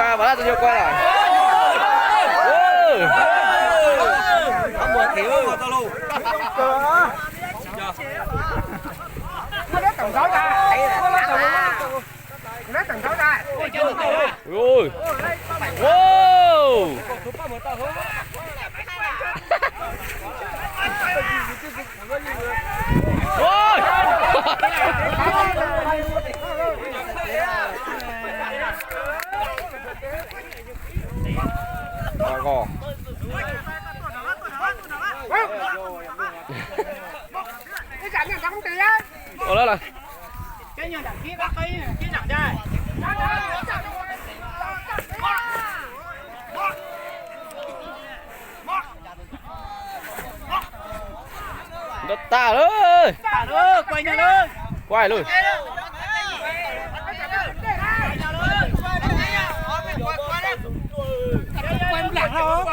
à, bỏ ra tôi vô coi rồi. Không vừa thiếu mà tao luôn. Nó đá tầng 6 ra. Nó tầng 6 ra. Ui. Wow. Ôi. Gò. Cái trận này không tiền á. Ủa đó là. Cái nhà đằng kia bác ấy, kia đằng đây. Đất ta ơi. Ta ơi, quay nhà luôn. Quay luôn. Quay lẳng đâu.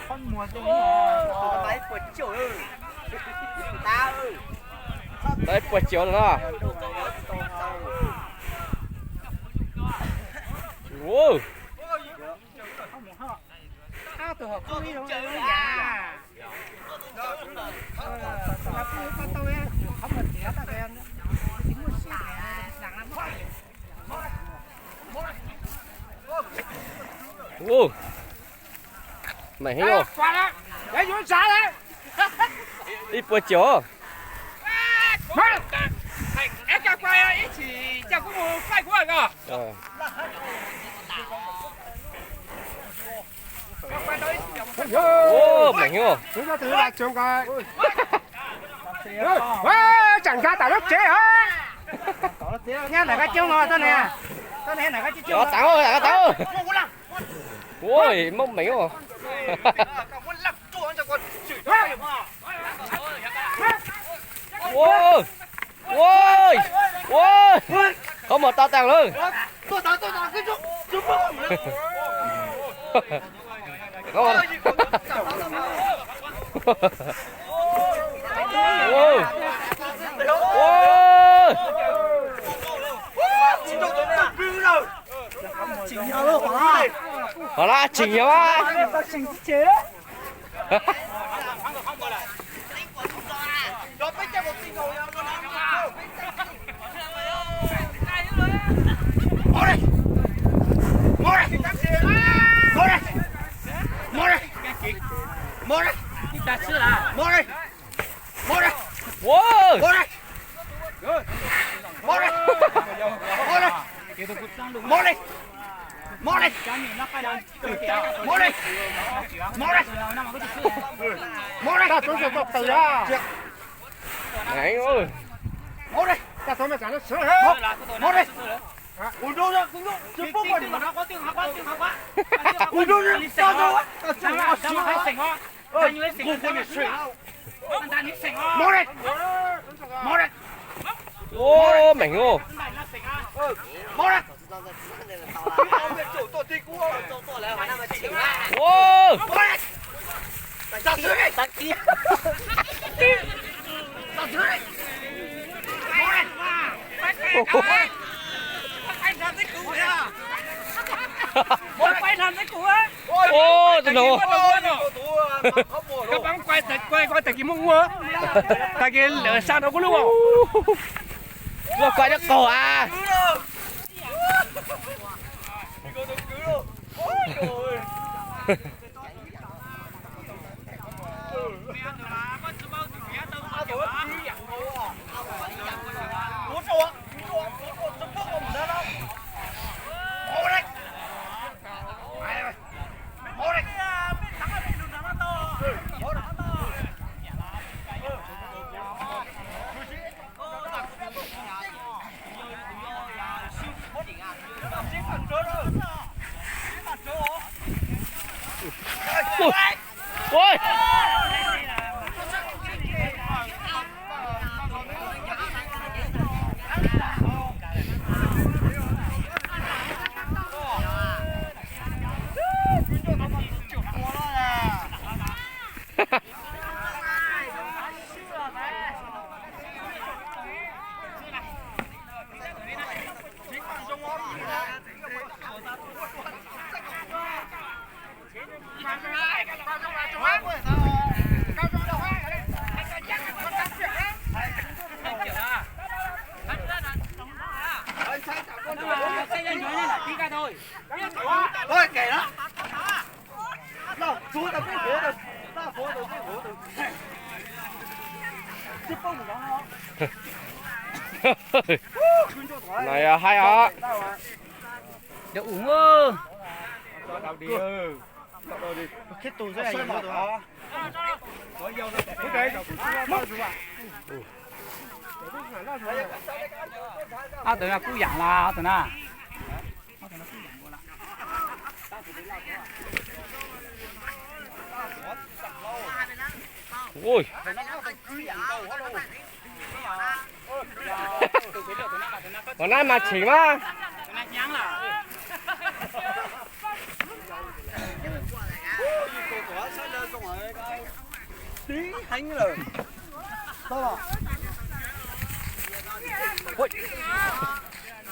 Con mùa tôi Đấy quật chiều ơi. Ta ơi. Đấy quật chiều rồi đó. Wow. Ao từ học không đi đâu rồi nhà. Không mình trẻ ta em. Tính một xí lẳng lắm. Wow. Mày hiểu không? Qua đó. Để vô xả đấy. Đi quật chiều. Em cả quay一起叫姑母快过来个。 Ô, mày hiểu không? Chúng ta thử lại trường coi. Wow, chẳng ra tao nước chế hả? Nha này cái chiếu ngồi tên nè. Tên này cái chiếu. Đó tao ơi, tao. Ôi, mông mày hiểu không? Wow. Wow. Wow. Không một tao tàng luôn. Tôi cái chút Không một. Wow. Wow. chỉnh nhau luôn hả? Hả là chỉnh nhau á? Chỉnh chế. Này ơi. Ta thôi mày trả nó sửa hết. Một đi. Ủa đâu ra, cũng đâu. Chưa phúc rồi. Nó có tiếng học quá. Ủa đâu ra, sao đâu á. Ô, mày ngu. Ô. Ô, tôi nổ. Các bạn quay từ cái mông mưa. Tại cái lửa sao đâu có lúc không? Rồi quay cho cổ à. Thôi kệ đó. Nào, chú tập cái phố rồi. Ta phố rồi cái phố rồi. Tiếp phong của nó. Này à, hay à. Để uống ơ. Đâu đi ơ. Đâu đi. Cái tù rất là nhiều rồi. Có dầu rồi. Cái đấy. Mất rồi bạn. À tụi nó cú dạng là tụi nó. Ui. Còn ai mà chỉ mà. Tí hành rồi. Sao mà? Ui.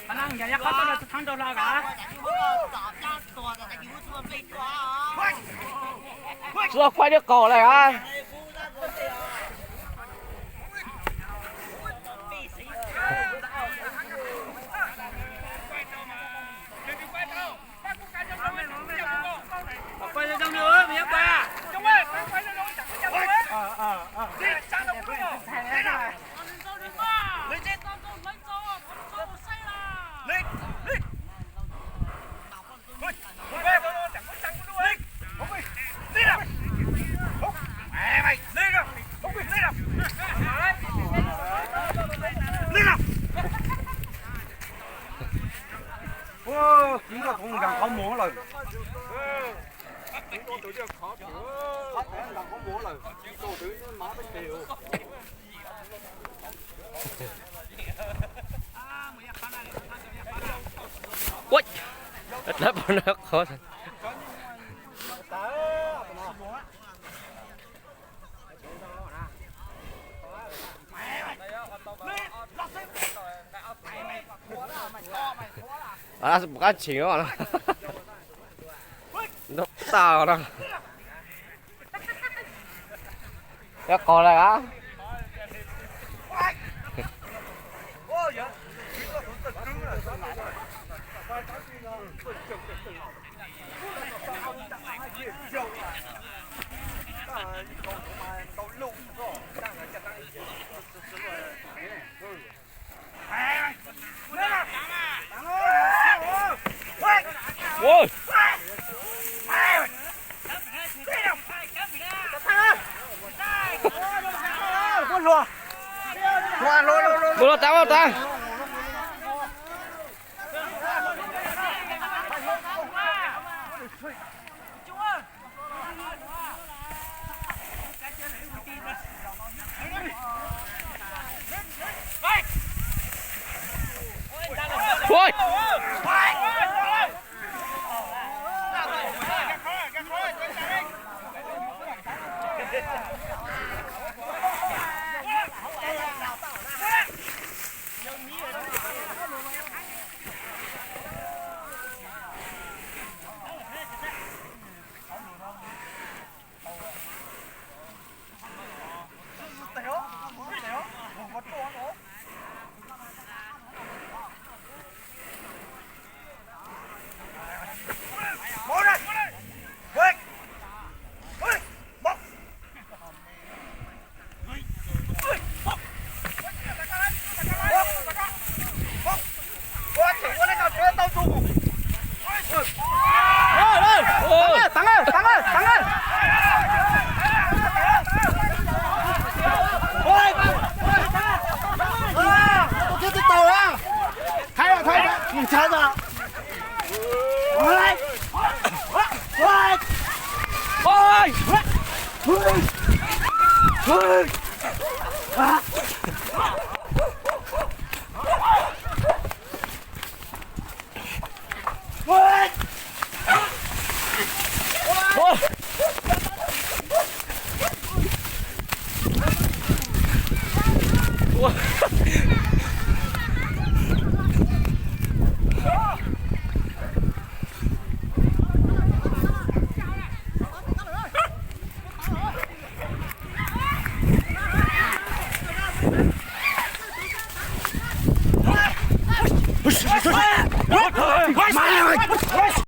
anh ăn nhà có tao thằng đâu ra cả. Chưa quay được cỏ này à. Quay ra trong nữa, mày quay à? Trong ơi, quay ra đâu chẳng có đâu. Đi, sang đâu cũng được. Đi nào. Lên trên. Lên. Lên. Quay đâu chẳng có sang cũng được. Không đi. Đi nào. Không. Mày lên nào. Không đi, lên nào. Lên nào. Wow, chúng ta cũng gần không muốn rồi. Ui. Đất lấp nó khó. À, một cái chỉ nó mà nó tao đó. Cái còn lại á. Ôi. Lùa tao vào ta. Ôi.